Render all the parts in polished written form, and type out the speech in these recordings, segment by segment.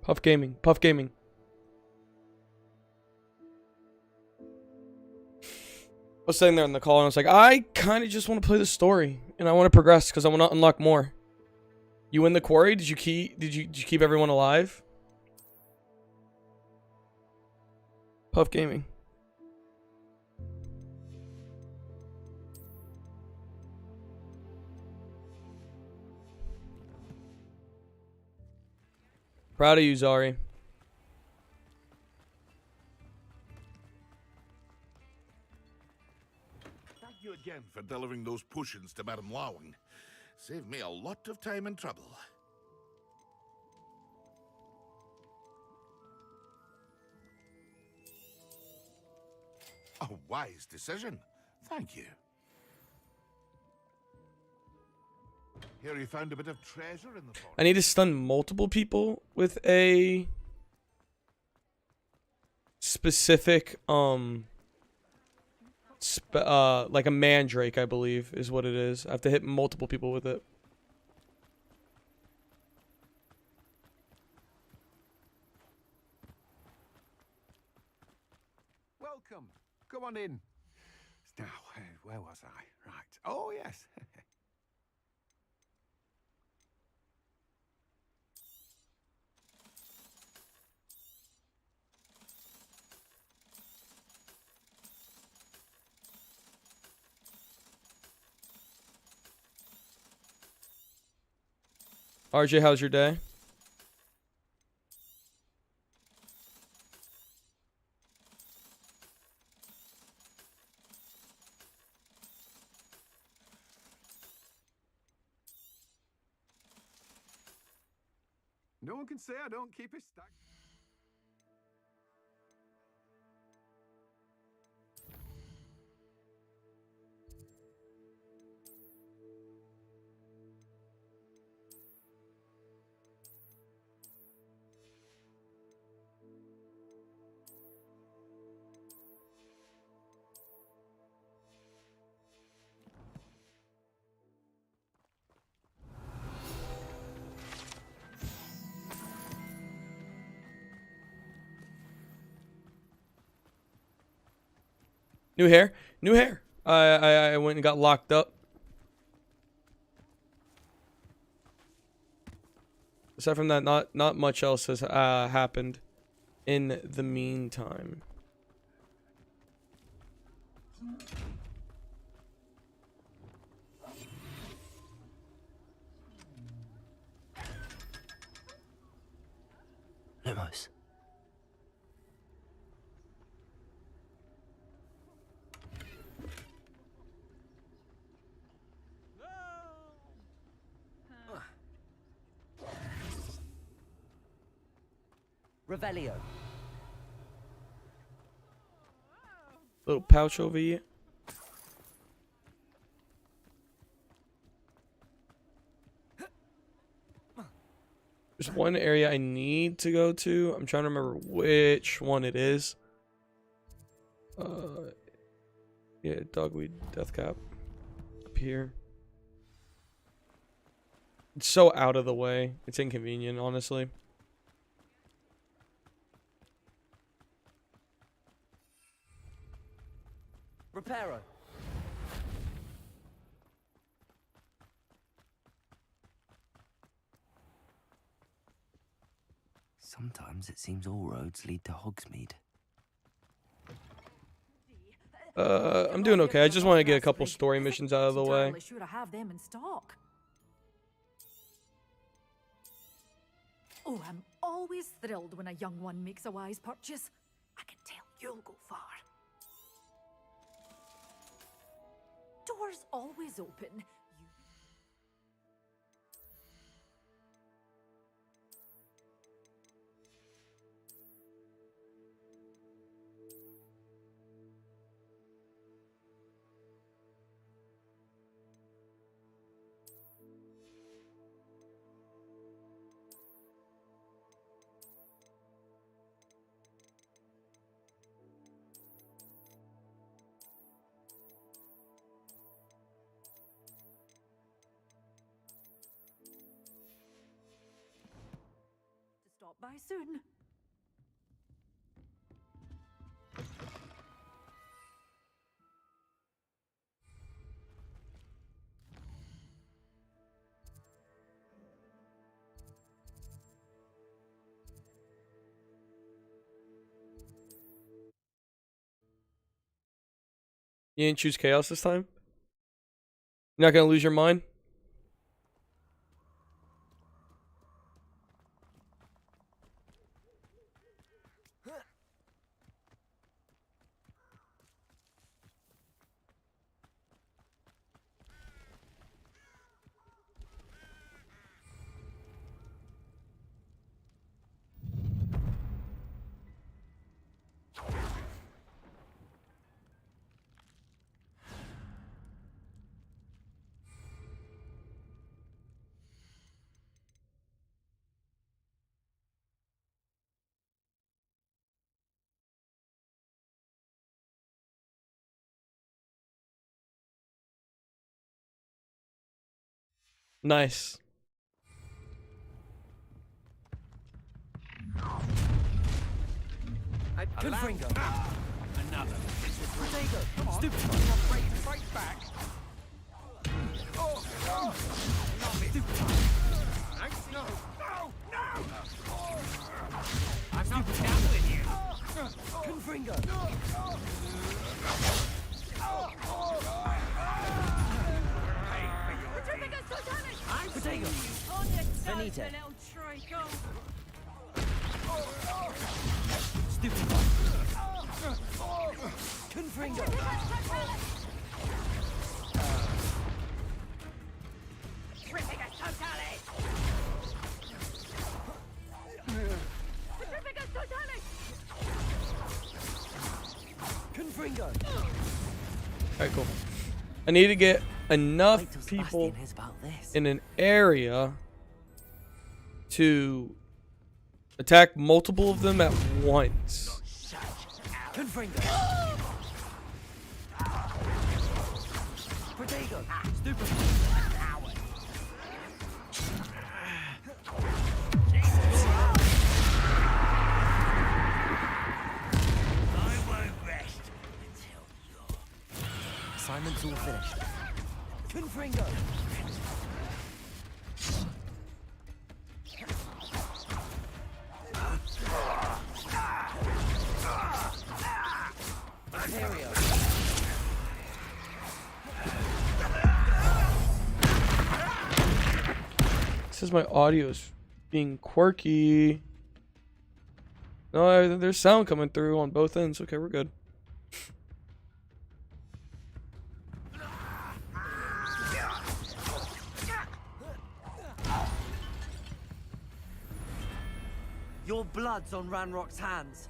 Puff Gaming. Puff Gaming. I was sitting there in the call and I was like, I kind of just want to play the story and I want to progress because I want to unlock more. You win the quarry? Did you keep everyone alive? Puff Gaming. Proud of you, Zari. Thank you again for delivering those potions to Madame Lawing. Saved me a lot of time and trouble. A wise decision. Thank you. Here you found a bit of treasure in the forest. I need to stun multiple people with a specific like a mandrake, I believe is what it is. I have to hit multiple people with it. Welcome. Come on in. Now, where was I? Right. Oh, yes. RJ, how's your day? No one can say I don't keep it stacked. New hair? New hair. I went and got locked up. Aside from that, not much else has happened in the meantime. Lumos. Revelio. Little pouch over here. There's one area I need to go to. I'm trying to remember which one it is. Yeah, Dogweed Death Cap. Up here. It's so out of the way. It's inconvenient, honestly. Reparo. Sometimes it seems all roads lead to Hogsmeade. I'm doing okay. I just want to get a couple story missions out of the way. Sure to have them in stock. Oh, I'm always thrilled when a young one makes a wise purchase. I can tell you'll go far. Doors always open. Stop by soon. You didn't choose chaos this time? You're not gonna lose your mind? Nice. Confringo. Another. Protego. Come on. Stupid. Break back. Oh, no. Stupid. No. No. No. I'm stupid now with you. Confringo. Protego. Benita. Stupid. Confringo. Confringo. Alright, cool. I need to get enough Wait till people Sebastian hears about this. in an area to attack multiple of them at once. Confringo. Protego. Stupid. Assignment's all finished. Confringo. Ontario. It says my audio is being quirky. No, there's sound coming through on both ends. Okay, we're good. Your blood's on Ranrock's hands.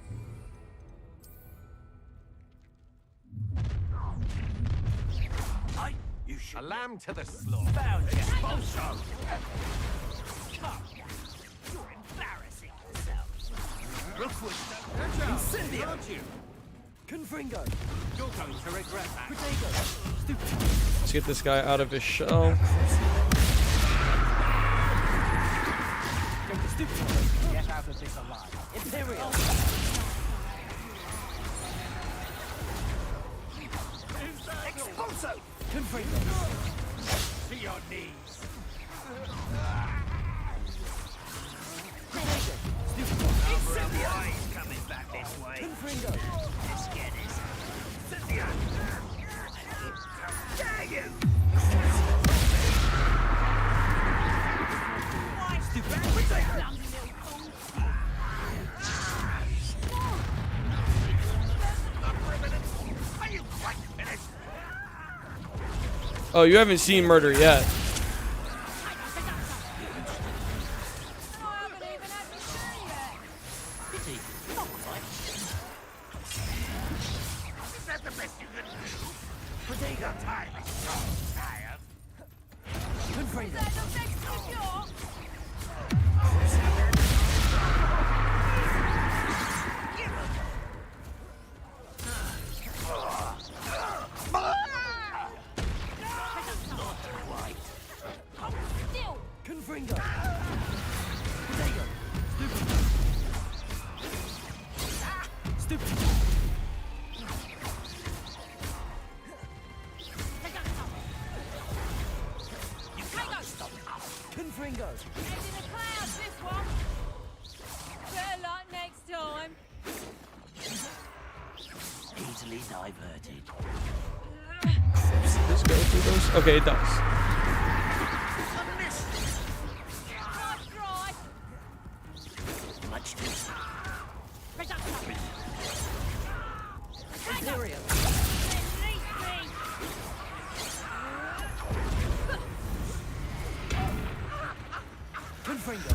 You should. A lamb to the slaughter. Found you. Expulso. Come. You're embarrassing yourself. Incendio. Aren't you? Confringo. You're going to regret that. Protego. Stupid. Let's get this guy out of his shell. Stupid. Get out of this alive. Imperial. Expulso. Confringo. To your knees. Stupid. He's coming back this way. Confringo. Let's get this. Cynthia. Dare you? Stupid. Are you quite finished? Oh, you haven't seen murder yet. Is that the best you can do? Protego. Time is so tired. Confringo. Confringo. Protego. Stupid. diverted. Does this go through those? Okay, it does. Much too. Imperium. Confringo.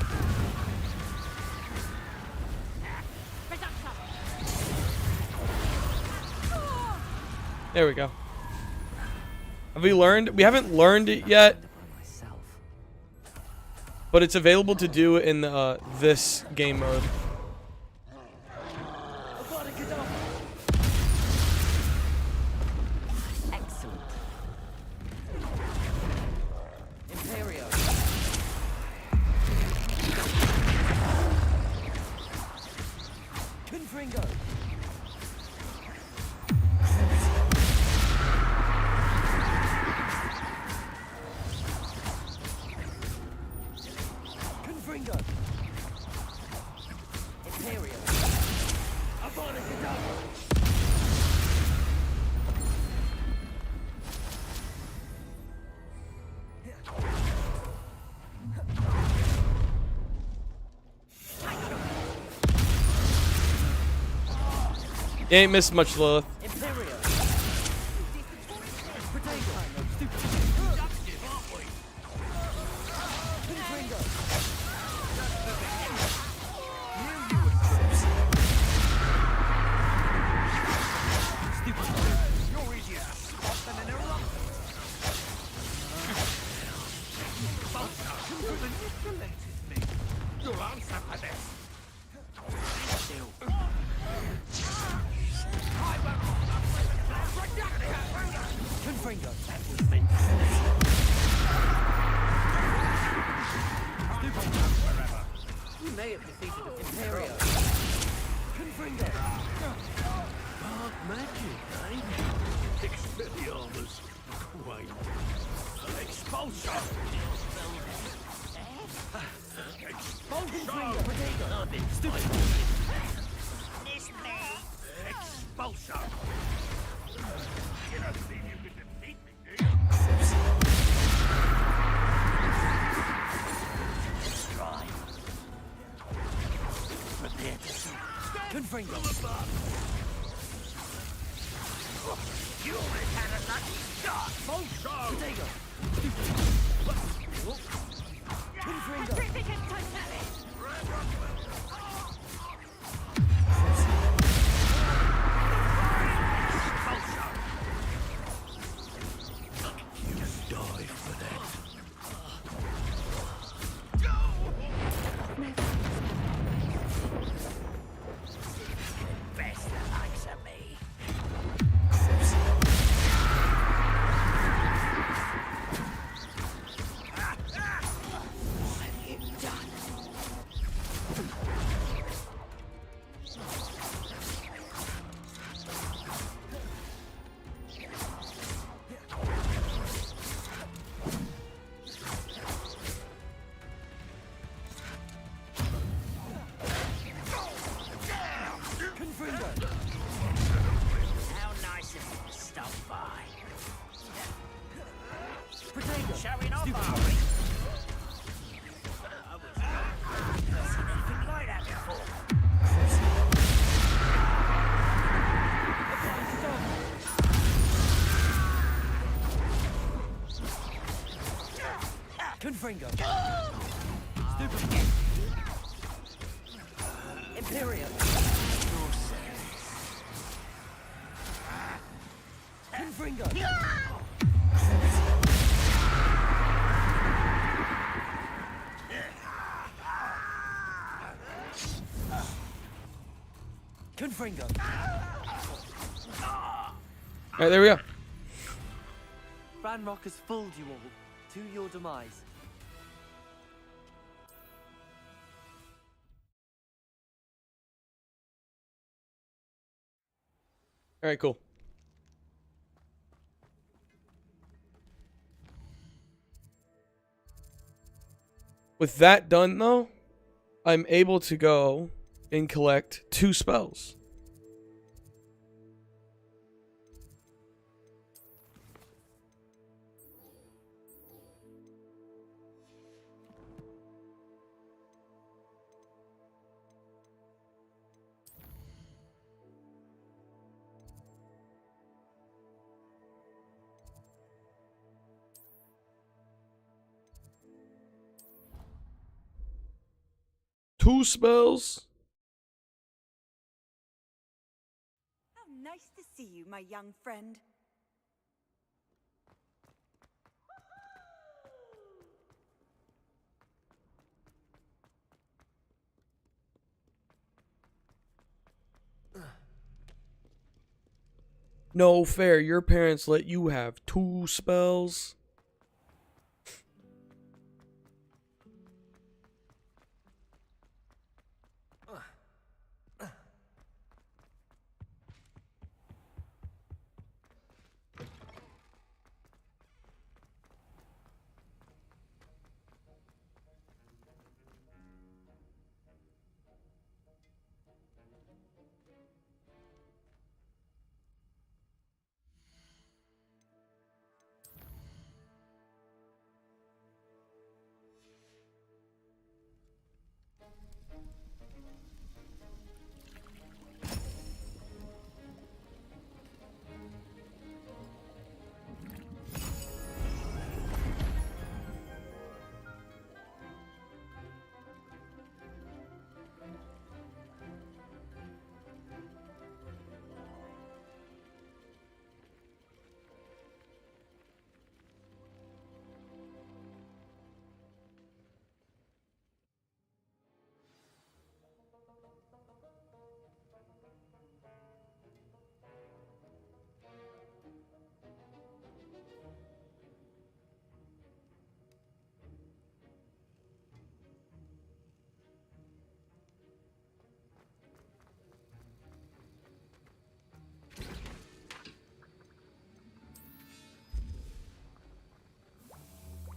There we go. Have we learned? We haven't learned it yet, By myself. but it's available to do in this game mode. Excellent. Imperio. Confringo. Confringo. Imperio. Avada Kedavra. You ain't missed much, Lilith. Imperio. Potato. Confringo. You're easier to spot than an eruptor. You manipulated me. You'll answer for this. Confringo. You may have defeated the Imperio. Confringo. Dark magic, eh? Expelliarmus. Quaint. Expulsion! Confringo. Potato. Expulsion! You don't think you can defeat me, do you? Try. Prepare to see. Confringo. You already had a lucky start! Potato. Confringo. Die for that. Best that likes of me. What have you done? Confringo. How nice of you to stop by. Potato. Showing off, are we? Never seen anything like that before. Confringo. Stupid. Imperio. Confringo. Confringo. Alright, there we go. Ranrock has fooled you all to your demise. Alright, cool. With that done, though, I'm able to go and collect 2 spells. 2 spells. How nice to see you, my young friend. No fair. Your parents let you have 2 spells.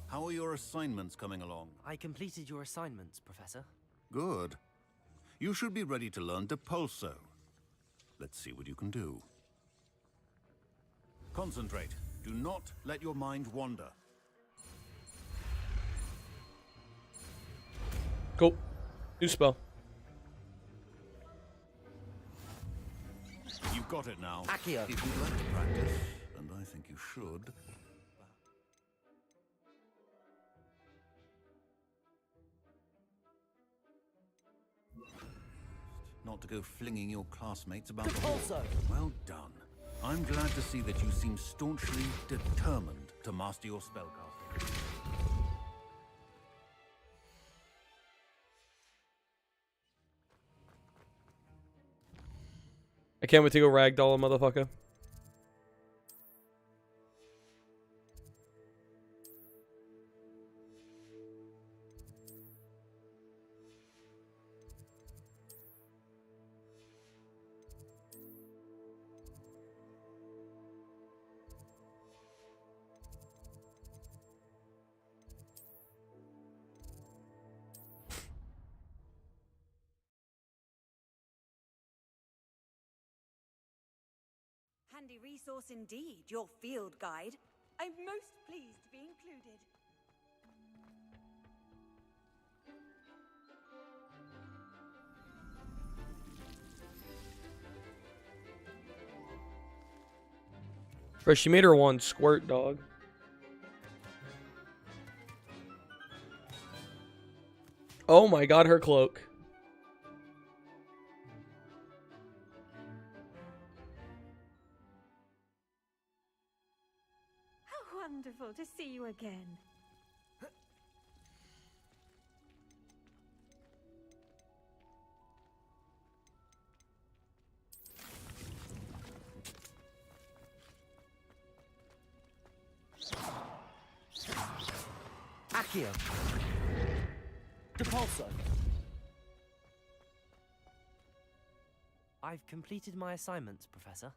How are your assignments coming along? I completed your assignments, Professor. Good. You should be ready to learn Depulso. Let's see what you can do. Concentrate. Do not let your mind wander. Cool. New spell. You've got it now. Accio. If you'd like to practice, and I think you should. Not to go flinging your classmates about the hall. Also. Well done. I'm glad to see that you seem staunchly determined to master your spellcasting. I can't wait to go ragdoll a motherfucker. Handy resource indeed, your field guide. I'm most pleased to be included. Bro, she made her one squirt, dog. Oh my god, her cloak. How wonderful to see you again. Accio. Depulso. I've completed my assignments, Professor.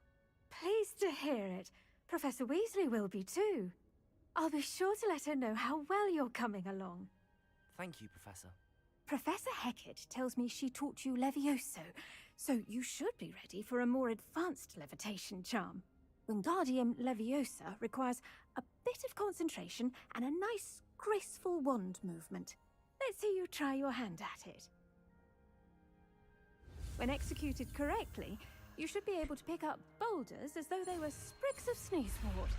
Pleased to hear it. Professor Weasley will be too. I'll be sure to let her know how well you're coming along. Thank you, Professor. Professor Hecat tells me she taught you Levioso, so you should be ready for a more advanced levitation charm. Wingardium Leviosa requires a bit of concentration and a nice, graceful wand movement. Let's see you try your hand at it. When executed correctly, you should be able to pick up boulders as though they were sprigs of sneezewort.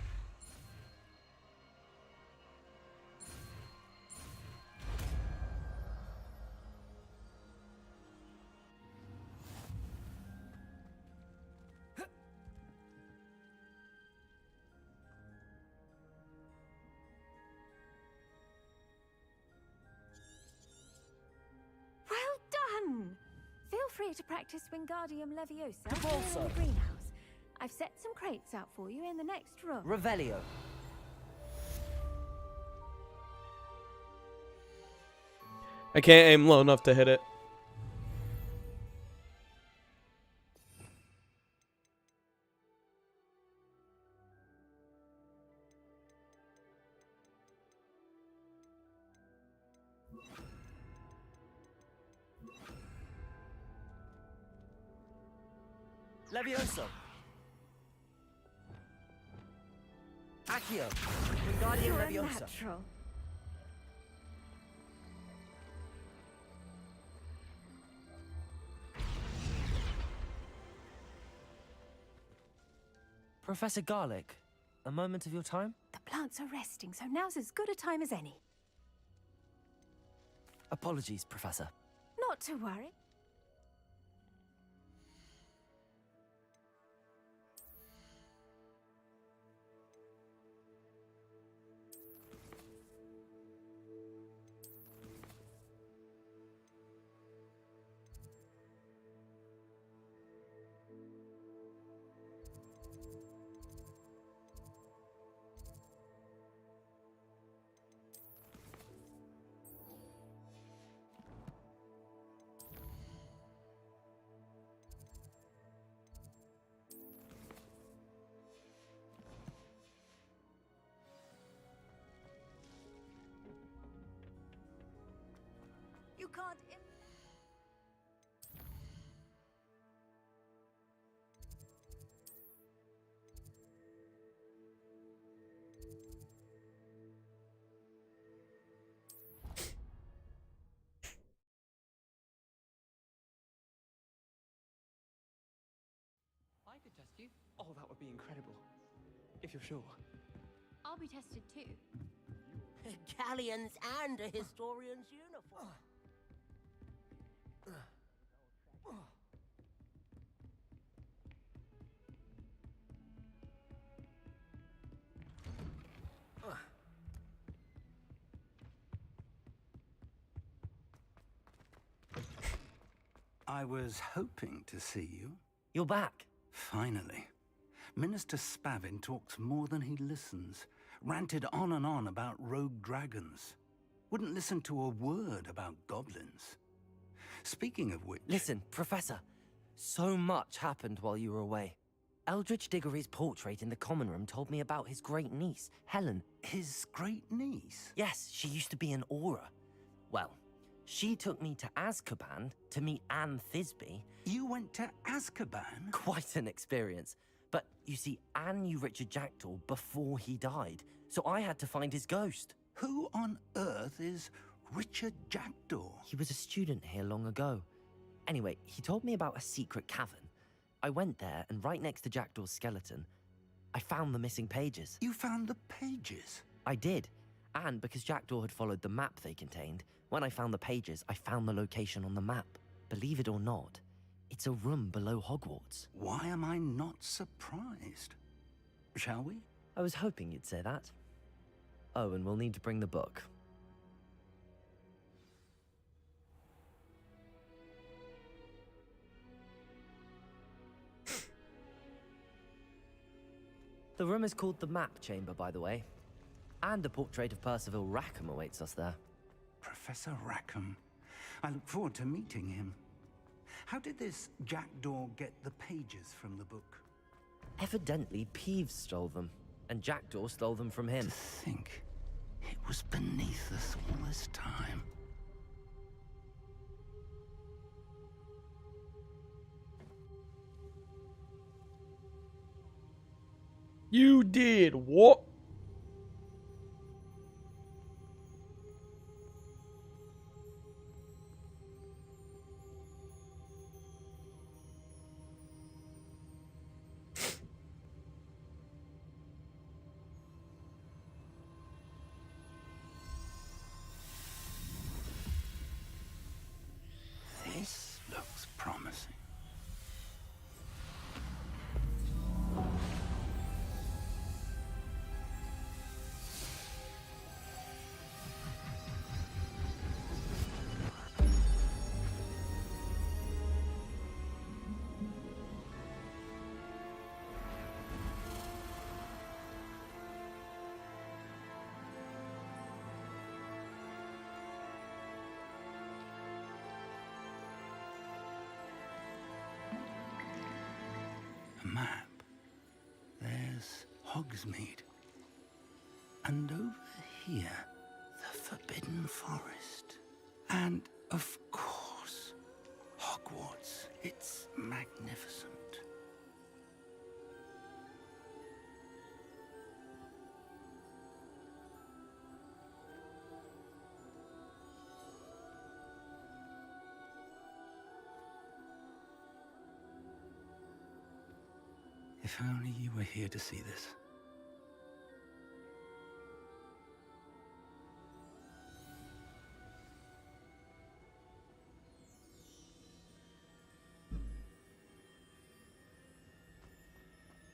free to practice Wingardium Leviosa Come here in also. the greenhouse. I've set some crates out for you in the next room. Revelio. I can't aim low enough to hit it. Levioso. Accio. Wingardium You're a Leviosa. natural. Professor Garlic, a moment of your time? The plants are resting, so now's as good a time as any. Apologies, Professor. Not to worry. You can't. I could test you. Oh, that would be incredible. If you're sure. I'll be tested too. Galleons and a historian's uniform. I was hoping to see you. You're back. Finally. Minister Spavin talks more than he listens. Ranted on and on about rogue dragons. Wouldn't listen to a word about goblins. Speaking of which... Listen, Professor. So much happened while you were away. Eldridge Diggory's portrait in the common room told me about his great niece, Helen. His great niece? Yes, she used to be an Auror. Well, she took me to Azkaban to meet Anne Thisbe. You went to Azkaban? Quite an experience. But you see, Anne knew Richard Jackdaw before he died, so I had to find his ghost. Who on earth is Richard Jackdaw? He was a student here long ago. Anyway, he told me about a secret cavern. I went there, and right next to Jackdaw's skeleton, I found the missing pages. You found the pages? I did. And because Jackdaw had followed the map they contained, when I found the pages, I found the location on the map. Believe it or not, it's a room below Hogwarts. Why am I not surprised? Shall we? I was hoping you'd say that. Oh, and we'll need to bring the book. The room is called the Map Chamber, by the way. And a portrait of Percival Rackham awaits us there. Professor Rackham. I look forward to meeting him. How did this Jackdaw get the pages from the book? Evidently, Peeves stole them, and Jackdaw stole them from him. To think, it was beneath us all this time. You did what? This looks promising. Hogsmeade. And over here, the Forbidden Forest. And, of course, Hogwarts. It's magnificent. If only you were here to see this.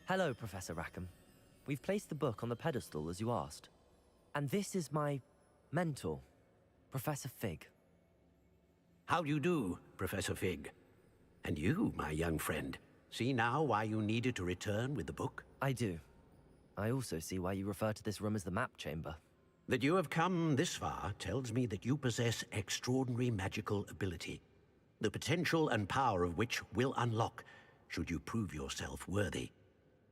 Hello, Professor Rackham. We've placed the book on the pedestal as you asked. And this is my mentor, Professor Fig. How do you do, Professor Fig? And you, my young friend, see now why you needed to return with the book? I do. I also see why you refer to this room as the map chamber. That you have come this far tells me that you possess extraordinary magical ability, the potential and power of which will unlock should you prove yourself worthy.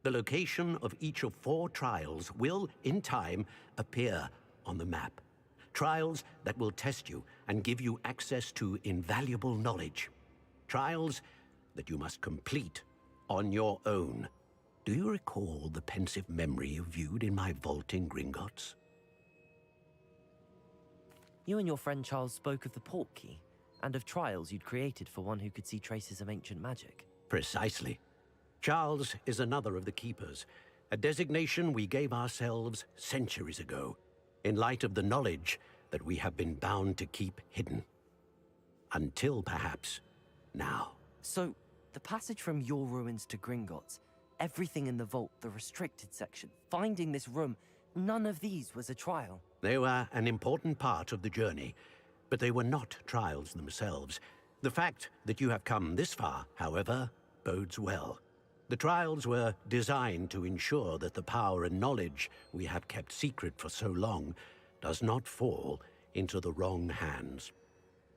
The location of each of 4 trials will, in time, appear on the map. Trials that will test you and give you access to invaluable knowledge. Trials that you must complete on your own. Do you recall the pensive memory you viewed in my vault in Gringotts? You and your friend Charles spoke of the Portkey, and of trials you'd created for one who could see traces of ancient magic. Precisely. Charles is another of the Keepers, a designation we gave ourselves centuries ago, in light of the knowledge that we have been bound to keep hidden. Until, perhaps, now. So, the passage from your ruins to Gringotts, everything in the vault, the restricted section, finding this room, none of these was a trial. They were an important part of the journey, but they were not trials themselves. The fact that you have come this far, however, bodes well. The trials were designed to ensure that the power and knowledge we have kept secret for so long does not fall into the wrong hands.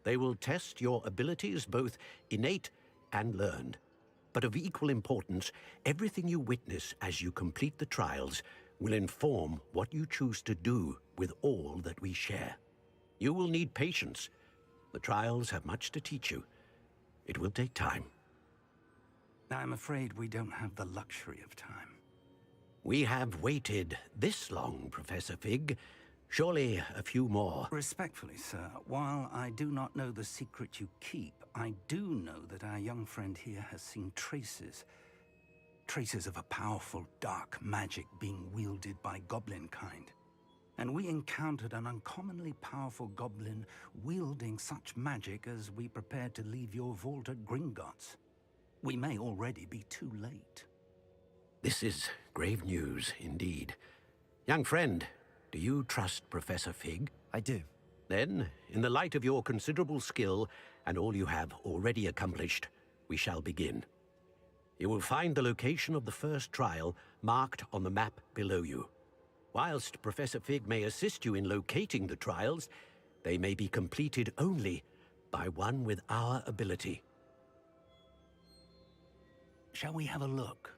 They will test your abilities, both innate and learned. But of equal importance, everything you witness as you complete the trials will inform what you choose to do with all that we share. You will need patience. The trials have much to teach you. It will take time. I'm afraid we don't have the luxury of time. We have waited this long, Professor Fig. Surely a few more. Respectfully, sir, while I do not know the secret you keep, I do know that our young friend here has seen traces. Traces of a powerful dark magic being wielded by goblin kind. And we encountered an uncommonly powerful goblin wielding such magic as we prepared to leave your vault at Gringotts. We may already be too late. This is grave news, indeed. Young friend, do you trust Professor Fig? I do. Then, in the light of your considerable skill and all you have already accomplished, we shall begin. You will find the location of the first trial marked on the map below you. Whilst Professor Fig may assist you in locating the trials, they may be completed only by one with our ability. Shall we have a look?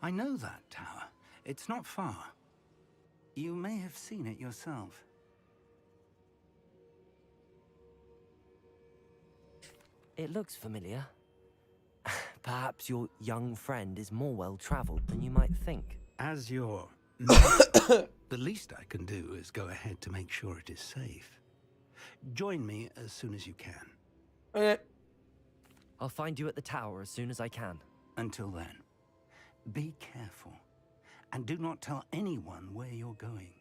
I know that tower. It's not far. You may have seen it yourself. It looks familiar. Perhaps your young friend is more well-traveled than you might think. As your the least I can do is go ahead to make sure it is safe. Join me as soon as you can. Okay. I'll find you at the tower as soon as I can. Until then, be careful, and do not tell anyone where you're going.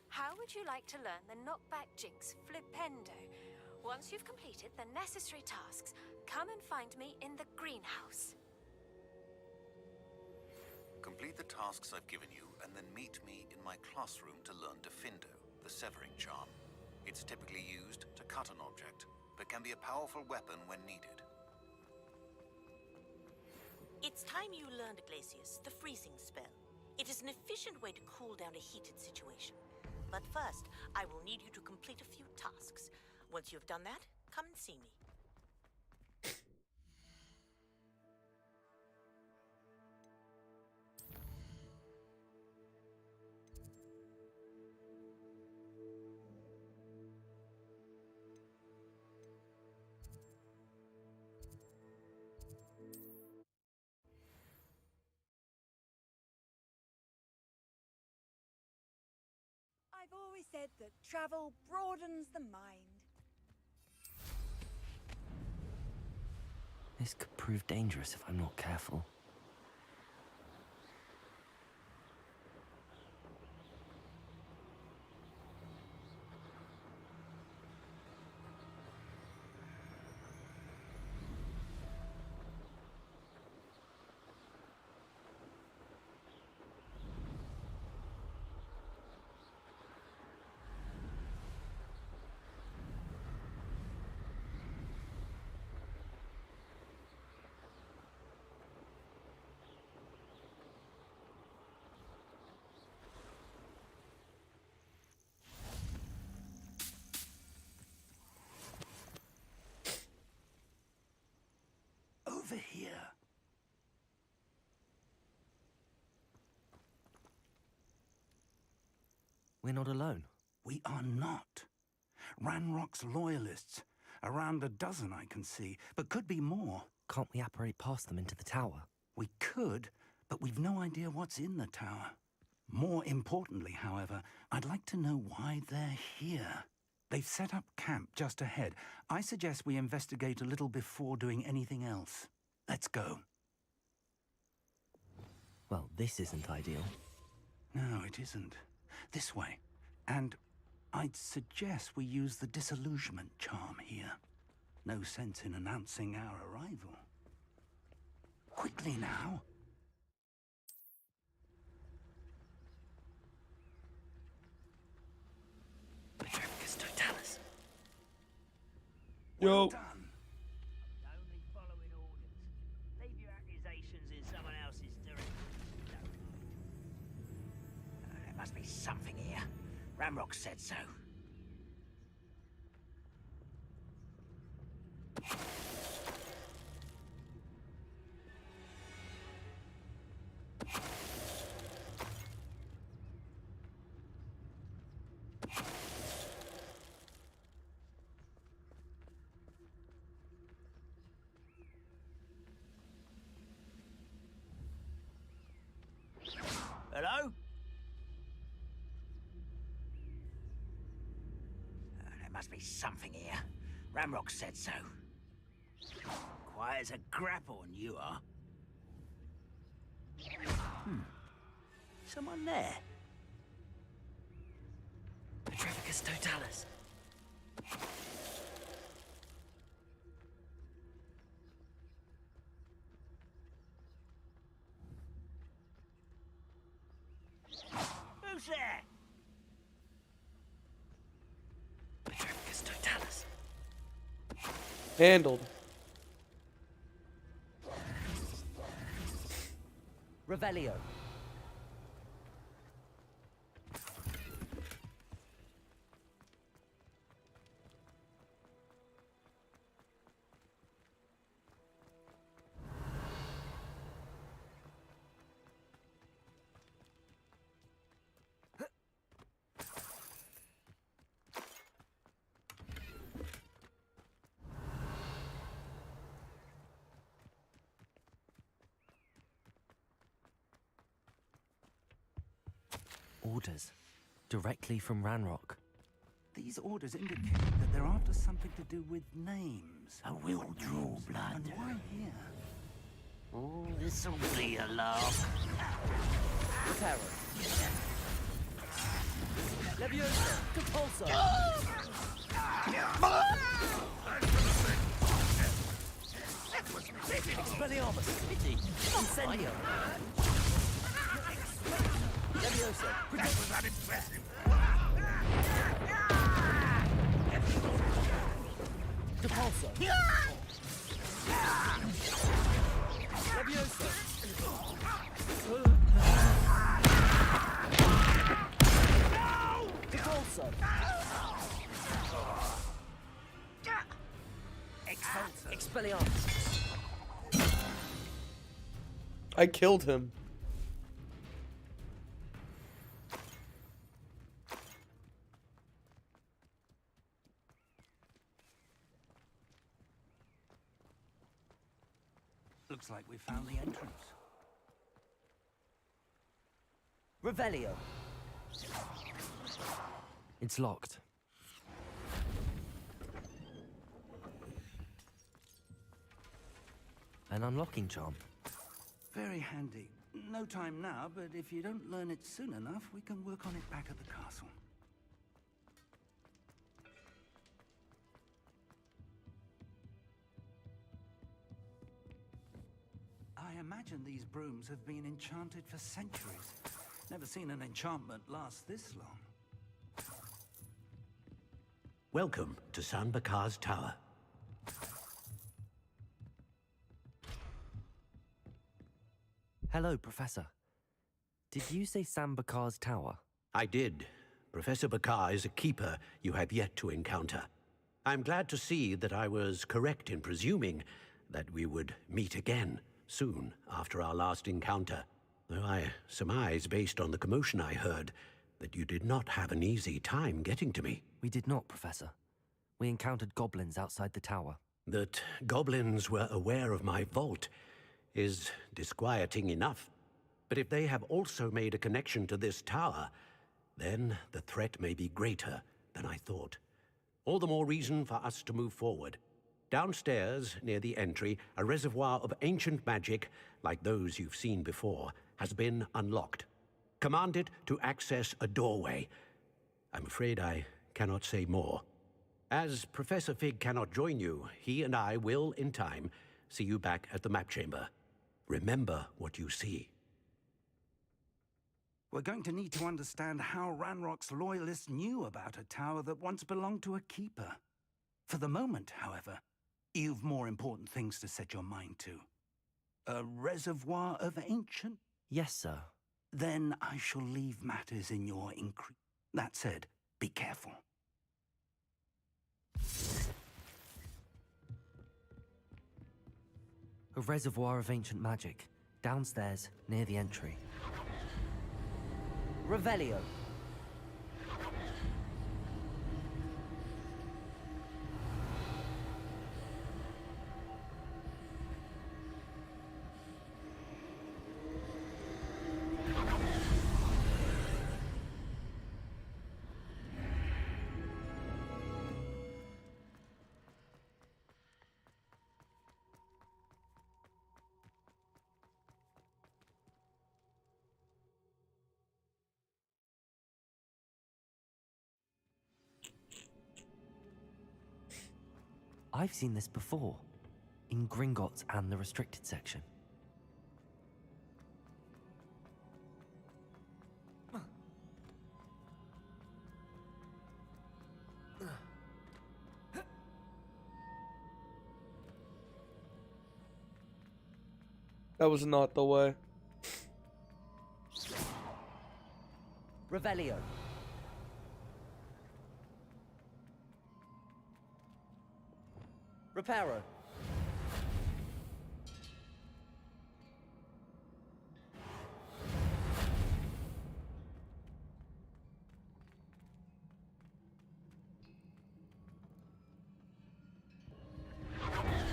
How would you like to learn the knockback jinx Flipendo? Once you've completed the necessary tasks, come and find me in the greenhouse. Complete the tasks I've given you, and then meet me in my classroom to learn Defendo, the severing charm. It's typically used to cut an object, but can be a powerful weapon when needed. It's time you learned, Glacius, the freezing spell. It is an efficient way to cool down a heated situation. But first, I will need you to complete a few tasks. Once you've done that, come and see me. I've always said that travel broadens the mind. This could prove dangerous if I'm not careful. Over here. We're not alone. We are not. Ranrock's loyalists. Around a dozen I can see, but could be more. Can't we apparate past them into the tower? We could, but we've no idea what's in the tower. More importantly, however, I'd like to know why they're here. They've set up camp just ahead. I suggest we investigate a little before doing anything else. Let's go. Well, this isn't ideal. No, it isn't. This way. And I'd suggest we use the disillusionment charm here. No sense in announcing our arrival. Quickly now. Petrificus totalis. Yo. Well done. Only following orders. Leave your accusations in someone else's direction. There must be something here. Ramrock said so. Hello? There must be something here. Ramrock said so. Quiet as a grapple, and you are. Someone there? Petrificus totalis. Who's there? Petrificus totalis. Handled. Revelio. Orders. Directly from Ranrock. These orders indicate that they're after something to do with names. I will draw blood. And why here? Oh, this'll be a laugh. Terror. Leviosa. Compulso. Expelliarmus. Pity. Incendio. Leviosa. That was unimpressive. Compulso. Levioso! Expulso! Expelliarmus! I killed him. Looks like we found the entrance. Revelio. It's locked. An unlocking charm. Very handy. No time now, but if you don't learn it soon enough, we can work on it back at the castle. I imagine these brooms have been enchanted for centuries. Never seen an enchantment last this long. Welcome to San Bakar's Tower. Hello, Professor. Did you say Sam Bakar's tower? I did. Professor Bakar is a keeper you have yet to encounter. I'm glad to see that I was correct in presuming that we would meet again soon after our last encounter. Though I surmise, based on the commotion I heard, that you did not have an easy time getting to me. We did not, Professor. We encountered goblins outside the tower. That goblins were aware of my vault is disquieting enough. But if they have also made a connection to this tower, then the threat may be greater than I thought. All the more reason for us to move forward. Downstairs, near the entry, a reservoir of ancient magic, like those you've seen before, has been unlocked. Command it to access a doorway. I'm afraid I cannot say more. As Professor Fig cannot join you, he and I will, in time, see you back at the map chamber. Remember what you see. We're going to need to understand how Ranrock's loyalists knew about a tower that once belonged to a keeper. For the moment, however, you've more important things to set your mind to. A reservoir of ancient? Yes, sir. Then I shall leave matters in your That said, be careful. A reservoir of ancient magic, downstairs, near the entry. Revelio. I've seen this before, in Gringotts and the restricted section. That was not the way. Revelio. Reparo.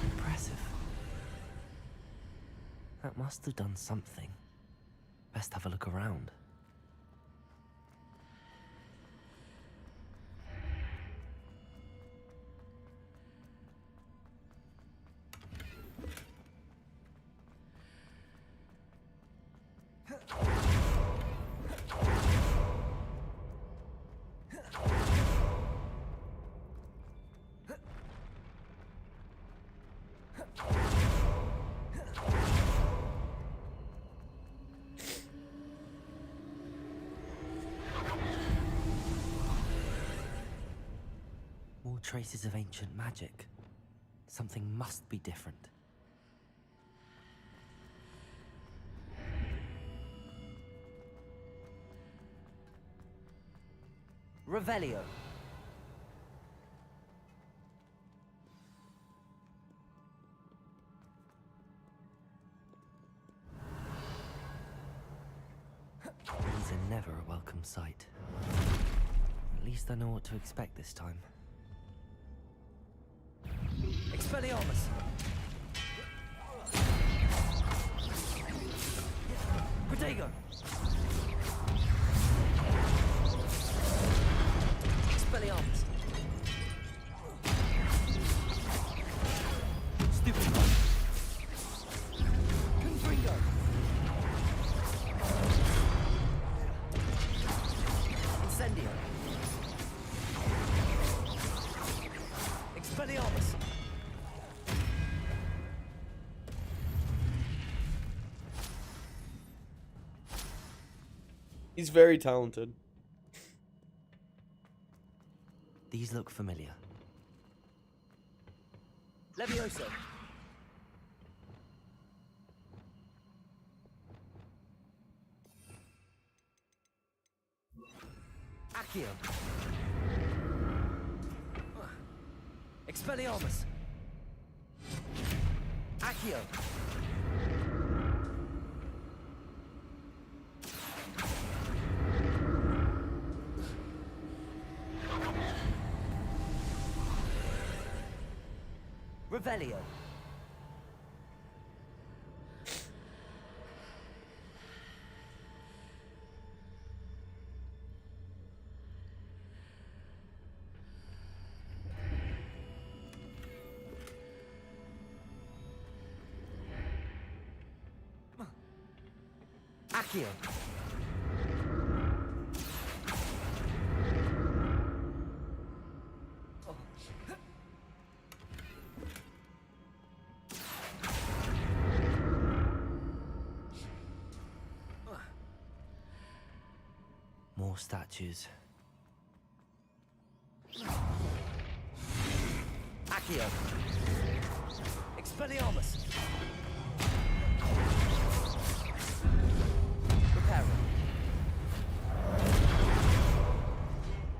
Impressive. That must have done something. Best have a look around. More traces of ancient magic. Something must be different. Revelio. These are never a welcome sight. At least I know what to expect this time. Expelliarmus! Protego! Expelliarmus! Stupid one! Confringo! Incendio! Expelliarmus! He's very talented. These look familiar. Levioso! Accio! Expelliarmus! Accio! Revelio. Accio. More statues. Accio. Expelliarmus. Reparo.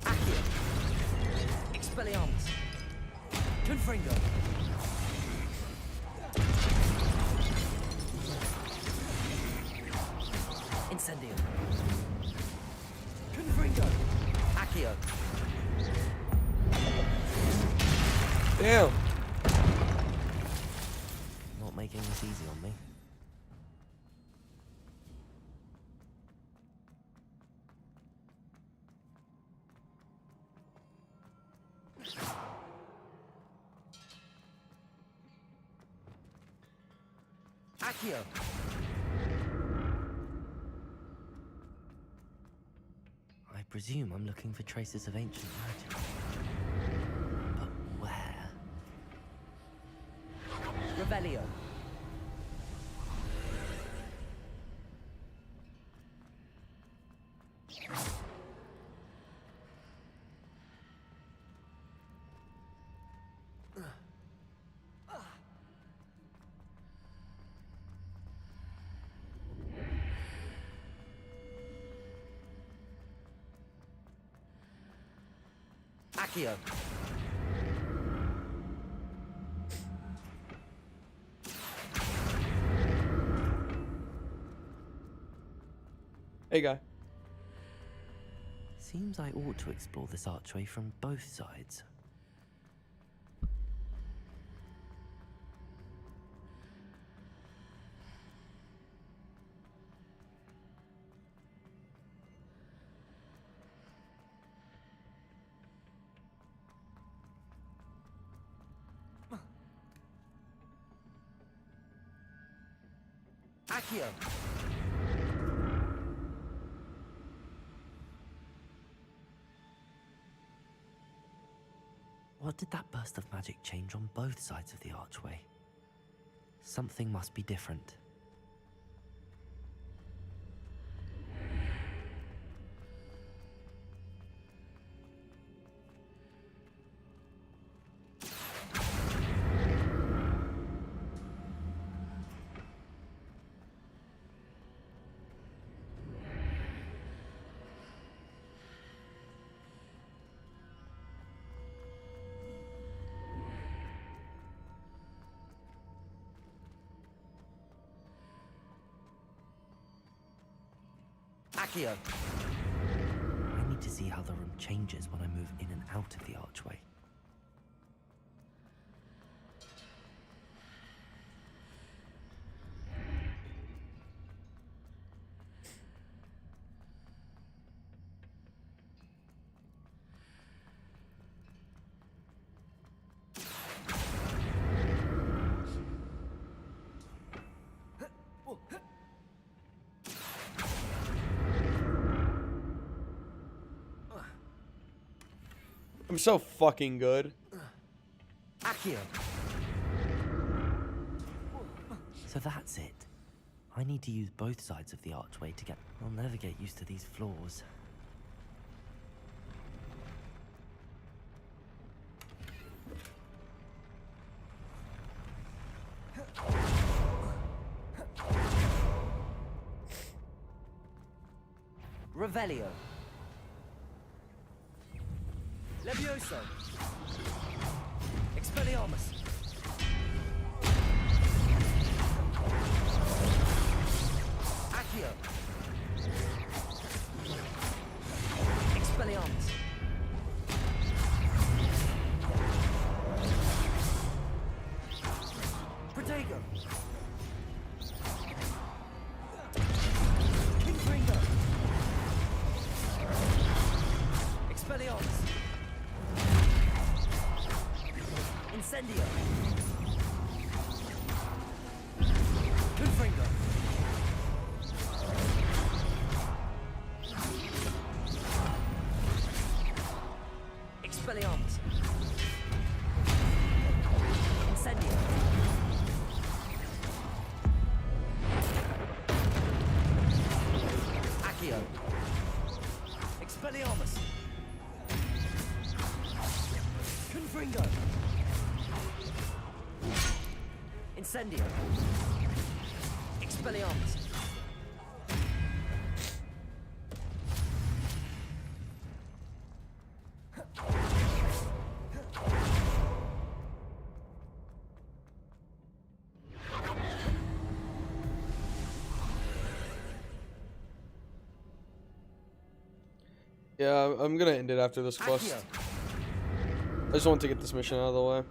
Accio. Expelliarmus. Confringo. Incendio. Confringo. Accio. Damn. Not making this easy on me. Accio. I presume I'm looking for traces of ancient magic. But where? Revelio. Accio. Hey, guy. Seems I ought to explore this archway from both sides. Accio. What did that burst of magic change on both sides of the archway? Something must be different. Accio. I need to see how the room changes when I move in and out of the archway. I'm so fucking good. Accio. So that's it. I need to use both sides of the archway to get... I'll never get used to these floors. Revelio. Levioso. Expelliarmus. Accio. Expelliarmus. Protego. Confringo. Expelliarmus. Incendio. Confringo. Expelliarmus. Incendio. Accio. Expelliarmus. Confringo. Incendio. Expelliarmus. Yeah, I'm gonna end it after this quest. I just want to get this mission out of the way.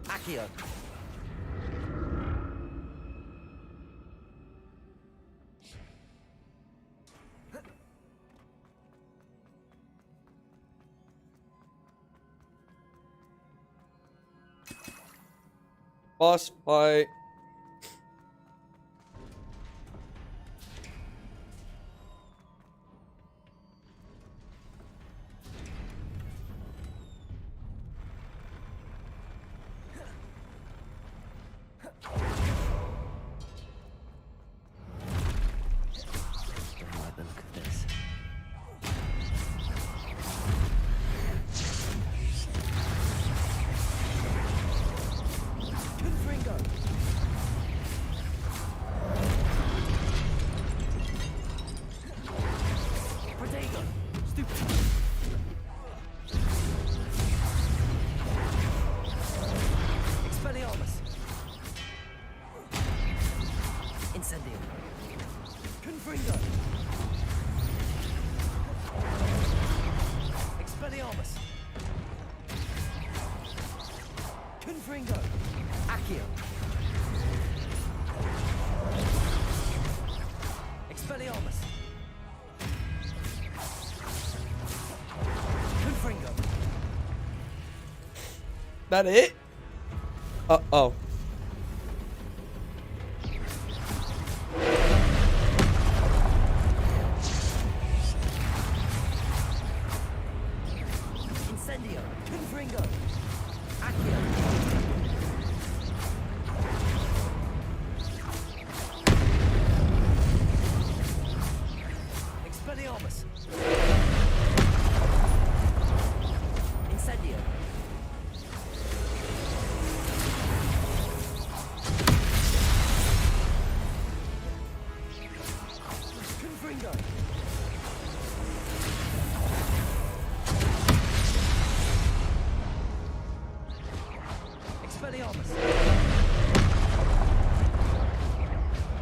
Accio. Boss fight. Don't like the look of this. Confringo. Protego. Stupid. Expelliarmus. Incendio. Confringo. Expelliarmus. Confringo. Accio. Expelliarmus. Confringo. That it? Oh. Incendio. Confringo. Accio. Expelliarmus.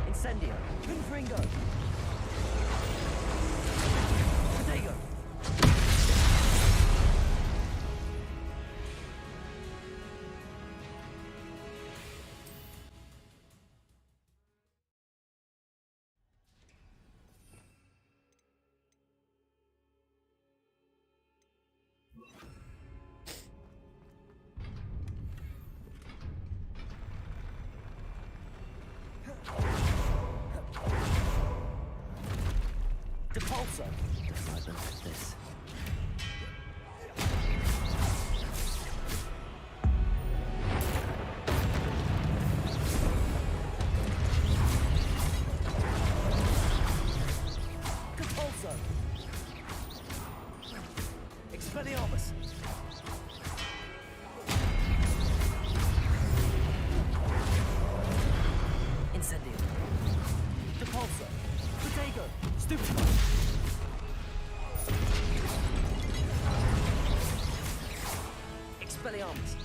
Incendio. Confringo. Protego. Depulso. Defilement of this. Depulso. Expelliarmus. Incendio. Depulso. Protego. Stupefy. Expelliarmus.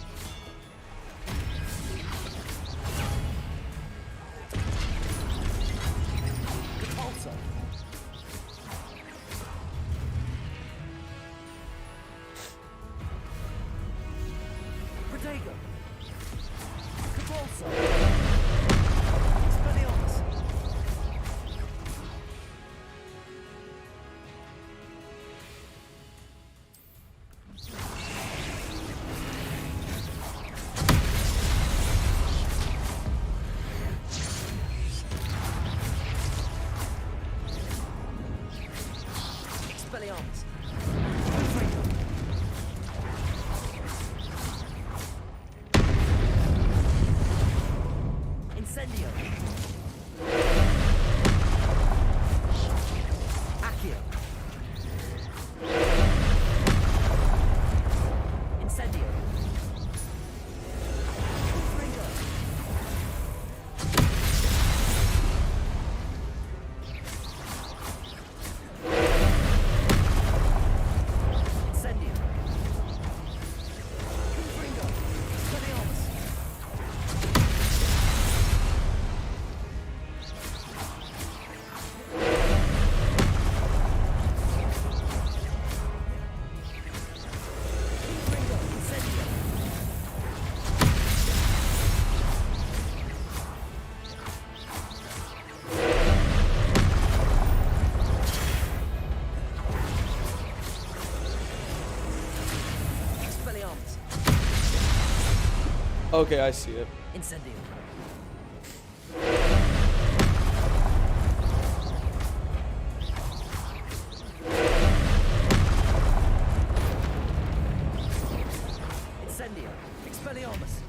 Depulso. Protego. Depulso. Expelliarmus. Expelliarmus. Confringo. Incendio. Accio. Incendio. Confringo. Incendio. Confringo. Expelliarmus. Confringo. Incendio. Expelliarmus. Okay, I see it. Incendio. Incendio. Expelliarmus.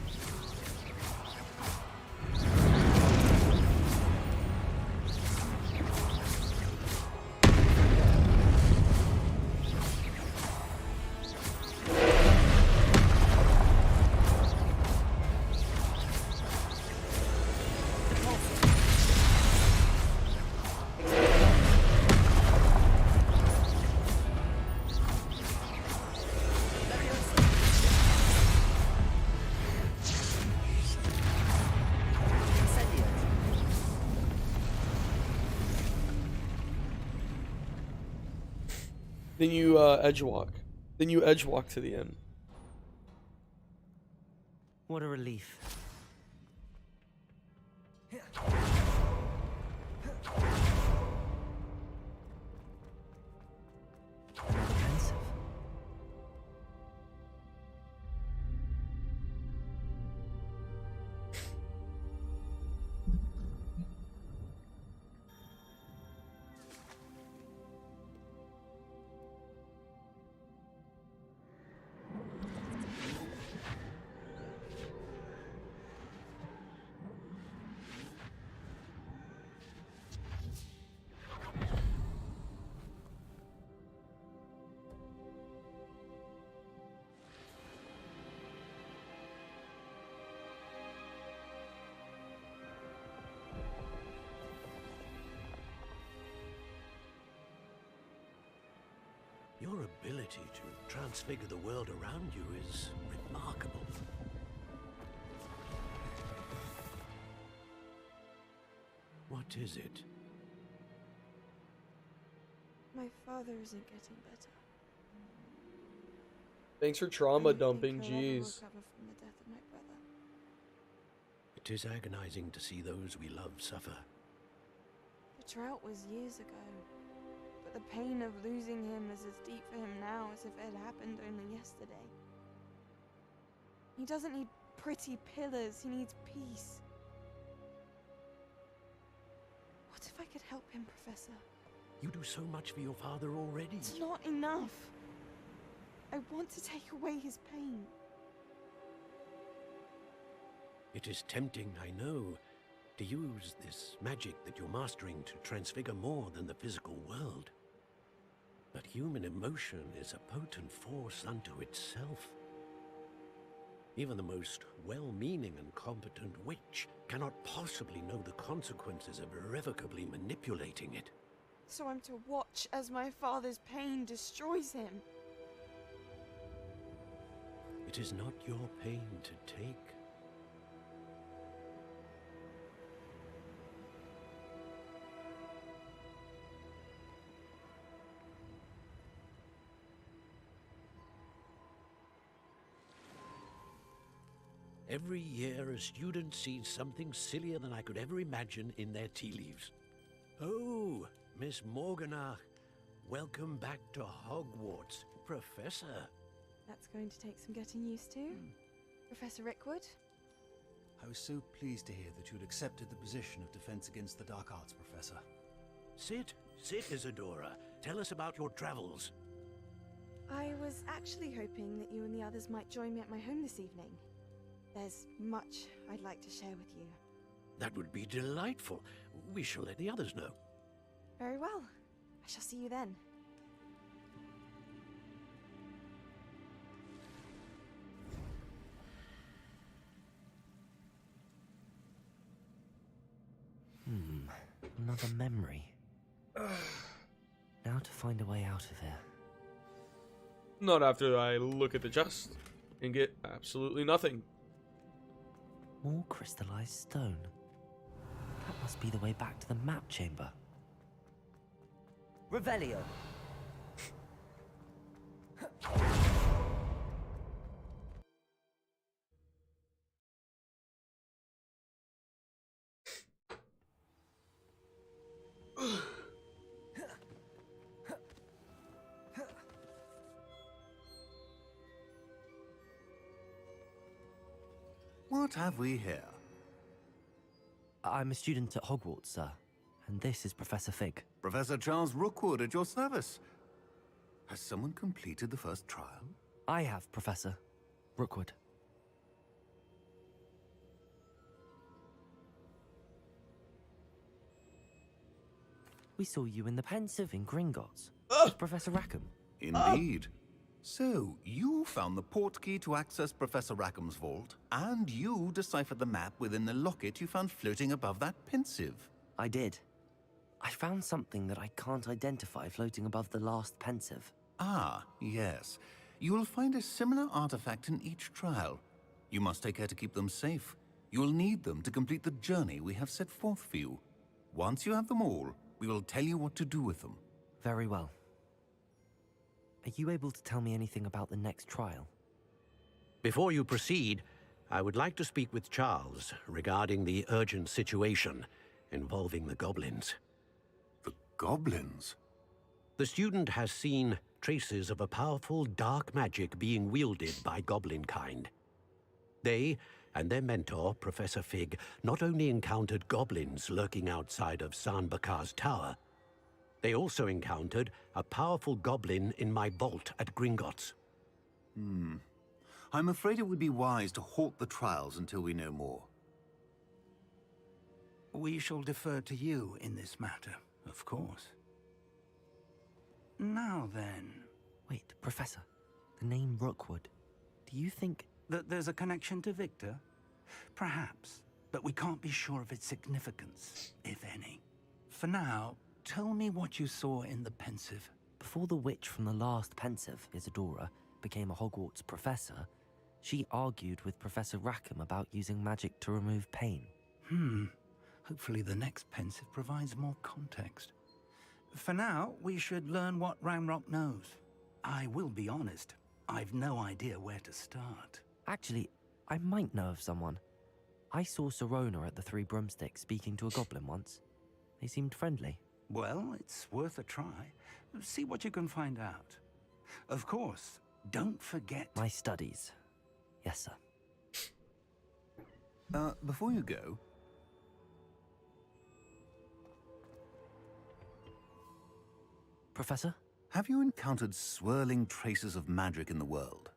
Then you edge walk. Then you edge walk to the end. What a relief. Another pensive. Your ability to transfigure the world around you is remarkable. What is it? My father isn't getting better. Thanks for I trauma don't dumping, think he'll ever jeez. recover from the death of my brother. It is agonizing to see those we love suffer. The drought was years ago, but the pain of losing him is as deep for him now as if it had happened only yesterday. He doesn't need pretty pillars, he needs peace. What if I could help him, Professor? You do so much for your father already. It's not enough. I want to take away his pain. It is tempting, I know, to use this magic that you're mastering to transfigure more than the physical world. But human emotion is a potent force unto itself. Even the most well-meaning and competent witch cannot possibly know the consequences of irrevocably manipulating it. So I'm to watch as my father's pain destroys him. It is not your pain to take. Every year, a student sees something sillier than I could ever imagine in their tea leaves. Oh, Miss Morganach, welcome back to Hogwarts, Professor. That's going to take some getting used to. Professor Rickwood? I was so pleased to hear that you'd accepted the position of Defense Against the Dark Arts, Professor. Sit, Isadora. Tell us about your travels. I was actually hoping that you and the others might join me at my home this evening. There's much I'd like to share with you. That would be delightful. We shall let the others know. Very well. I shall see you then. Another memory. Now to find a way out of here. Not after I look at the chest and get absolutely nothing. More crystallized stone. That must be the way back to the map chamber. Revelio. What have we here? I'm a student at Hogwarts, sir. And this is Professor Fig. Professor Charles Rookwood at your service. Has someone completed the first trial? I have, Professor Rookwood. We saw you in the Pensive in Gringotts. With Professor Rackham. Indeed. So, you found the portkey to access Professor Rackham's vault, and you deciphered the map within the locket you found floating above that Pensive. I did. I found something that I can't identify floating above the last Pensive. Ah, yes. You will find a similar artifact in each trial. You must take care to keep them safe. You will need them to complete the journey we have set forth for you. Once you have them all, we will tell you what to do with them. Very well. Are you able to tell me anything about the next trial? Before you proceed, I would like to speak with Charles regarding the urgent situation involving the goblins. The goblins? The student has seen traces of a powerful dark magic being wielded by goblin kind. They and their mentor, Professor Fig, not only encountered goblins lurking outside of Sanbakar's tower, they also encountered a powerful goblin in my vault at Gringotts. I'm afraid it would be wise to halt the trials until we know more. We shall defer to you in this matter, of course. Now then... Wait, Professor. The name Rookwood. Do you think... that there's a connection to Victor? Perhaps, but we can't be sure of its significance, if any. For now, tell me what you saw in the Pensive. Before the witch from the last Pensive, Isadora, became a Hogwarts professor, she argued with Professor Rackham about using magic to remove pain. Hopefully the next pensive provides more context. For now, we should learn what Ramrock knows. I will be honest, I've no idea where to start. Actually, I might know of someone. I saw Sirona at the Three Broomsticks speaking to a goblin once. They seemed friendly. Well, it's worth a try. See what you can find out. Of course, don't forget... My studies. Yes, sir. Before you go... Professor? Have you encountered swirling traces of magic in the world?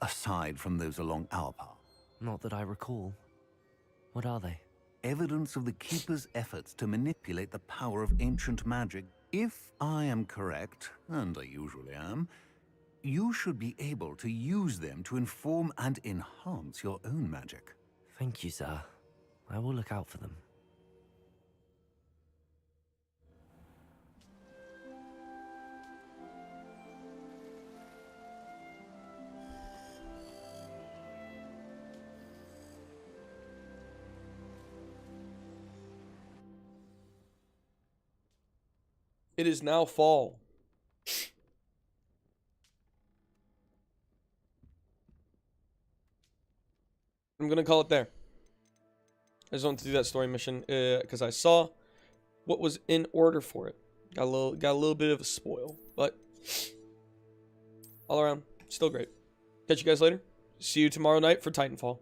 Aside from those along our path? Not that I recall. What are they? Evidence of the Keeper's efforts to manipulate the power of ancient magic. If I am correct, and I usually am, you should be able to use them to inform and enhance your own magic. Thank you, sir. I will look out for them. It is now fall. I'm gonna call it there. I just wanted to do that story mission because I saw what was in order for it. Got a little bit of a spoil, but all around, still great. Catch you guys later. See you tomorrow night for Titanfall.